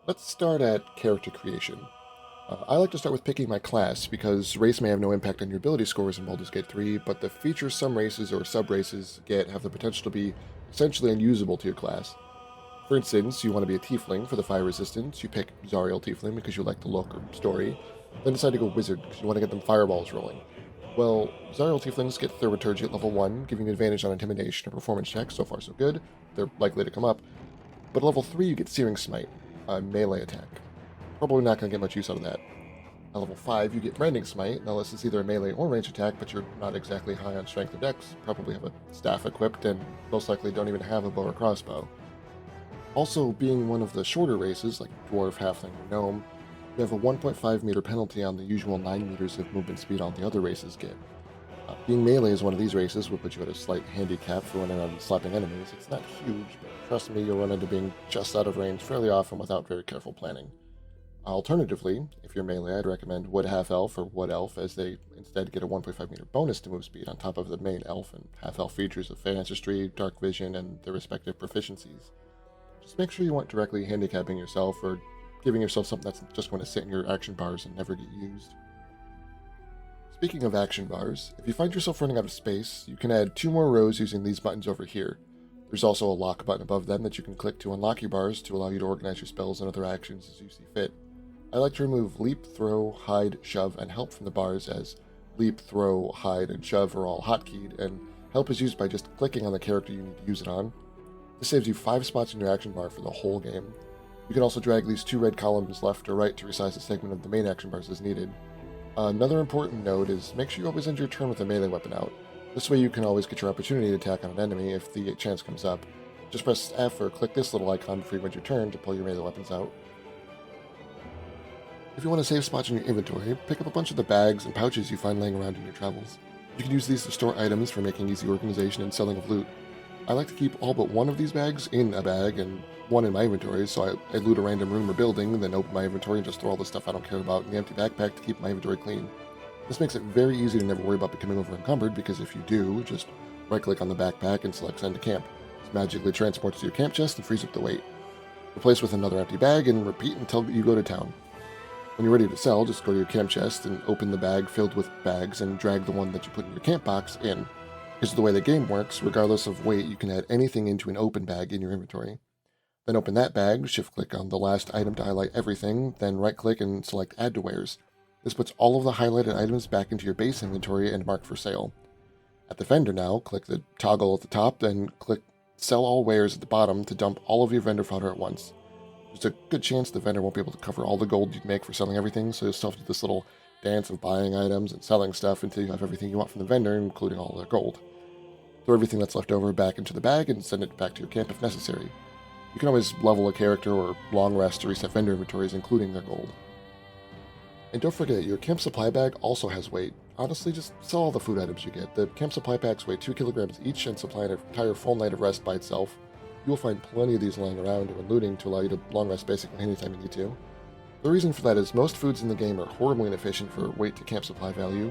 Let's start at character creation. I like to start with picking my class because race may have no impact on your ability scores in Baldur's Gate 3, but the features some races or sub-races get have the potential to be essentially unusable to your class. For instance, you want to be a Tiefling for the fire resistance, you pick Zariel Tiefling because you like the look or story, then decide to go Wizard because you want to get them fireballs rolling. Well, Zariel Tieflings get Thaumaturgy at level 1, giving you advantage on intimidation and performance checks, so far so good, they're likely to come up, but at level 3 you get Searing Smite, a melee attack. Probably not going to get much use out of that. At level 5, you get Rending Smite. Now, this is either a melee or range attack, but you're not exactly high on strength or dex. Probably have a staff equipped, and most likely don't even have a bow or crossbow. Also, being one of the shorter races, like Dwarf, Halfling, or Gnome, you have a 1.5 meter penalty on the usual 9 meters of movement speed all the other races get. Being melee is one of these races will put you at a slight handicap for running around and slapping enemies. It's not huge, but trust me, you'll run into being just out of range fairly often without very careful planning. Alternatively, if you're melee, I'd recommend Wood Half Elf or Wood Elf, as they instead get a 1.5 meter bonus to move speed on top of the main Elf and Half Elf features of Fae Ancestry, Dark Vision, and their respective proficiencies. Just make sure you aren't directly handicapping yourself or giving yourself something that's just going to sit in your action bars and never get used. Speaking of action bars, if you find yourself running out of space, you can add 2 more rows using these buttons over here. There's also a lock button above them that you can click to unlock your bars to allow you to organize your spells and other actions as you see fit. I like to remove leap, throw, hide, shove, and help from the bars, as leap, throw, hide, and shove are all hotkeyed, and help is used by just clicking on the character you need to use it on. This saves you 5 spots in your action bar for the whole game. You can also drag these 2 red columns left or right to resize a segment of the main action bars as needed. Another important note is make sure you always end your turn with a melee weapon out. This way you can always get your opportunity to attack on an enemy if the chance comes up. Just press F or click this little icon before you end your turn to pull your melee weapons out. If you want to save spots in your inventory, pick up a bunch of the bags and pouches you find laying around in your travels. You can use these to store items for making easy organization and selling of loot. I like to keep all but one of these bags in a bag and one in my inventory, so I loot a random room or building, then open my inventory and just throw all the stuff I don't care about in the empty backpack to keep my inventory clean. This makes it very easy to never worry about becoming over encumbered, because if you do, just right-click on the backpack and select Send to Camp. This magically transports to your camp chest and frees up the weight. Replace with another empty bag and repeat until you go to town. When you're ready to sell, just go to your camp chest and open the bag filled with bags and drag the one that you put in your camp box in. Because of the way the game works, regardless of weight, you can add anything into an open bag in your inventory. Then open that bag, shift-click on the last item to highlight everything, then right-click and select Add to Wares. This puts all of the highlighted items back into your base inventory and mark for sale. At the vendor now, click the toggle at the top, then click Sell All Wares at the bottom to dump all of your vendor fodder at once. There's a good chance the vendor won't be able to cover all the gold you'd make for selling everything, so you'll still have to do this little dance of buying items and selling stuff until you have everything you want from the vendor, including all their gold. Throw everything that's left over back into the bag and send it back to your camp if necessary. You can always level a character or long rest to reset vendor inventories, including their gold. And don't forget, your camp supply bag also has weight. Honestly, just sell all the food items you get. The camp supply packs weigh 2 kilograms each and supply an entire full night of rest by itself. You will find plenty of these lying around or looting to allow you to long rest basically anytime you need to. The reason for that is most foods in the game are horribly inefficient for weight to camp supply value.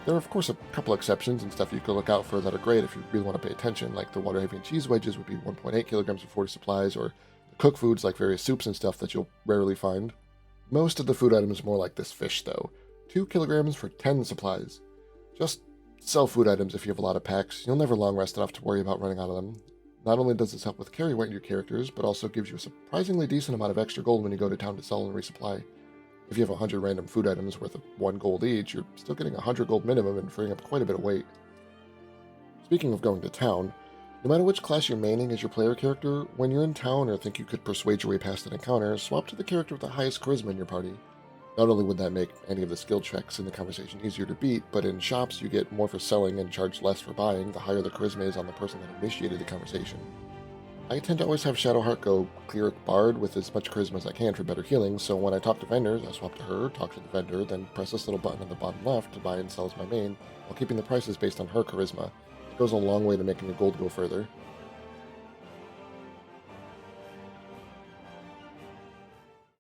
There are of course a couple exceptions and stuff you could look out for that are great if you really want to pay attention, like the water heavy and cheese wedges would be 1.8 kilograms of 40 supplies, or the cooked foods like various soups and stuff that you'll rarely find. Most of the food items are more like this fish though, 2 kilograms for 10 supplies. Just sell food items if you have a lot of packs. You'll never long rest enough to worry about running out of them. Not only does this help with carry weight in your characters, but also gives you a surprisingly decent amount of extra gold when you go to town to sell and resupply. If you have 100 random food items worth of 1 gold each, you're still getting 100 gold minimum and freeing up quite a bit of weight. Speaking of going to town, no matter which class you're maining as your player character, when you're in town or think you could persuade your way past an encounter, swap to the character with the highest charisma in your party. Not only would that make any of the skill checks in the conversation easier to beat, but in shops you get more for selling and charge less for buying the higher the charisma is on the person that initiated the conversation. I tend to always have Shadowheart go Cleric Bard with as much charisma as I can for better healing, so when I talk to vendors, I swap to her, talk to the vendor, then press this little button on the bottom left to buy and sell as my main, while keeping the prices based on her charisma. It goes a long way to making your gold go further.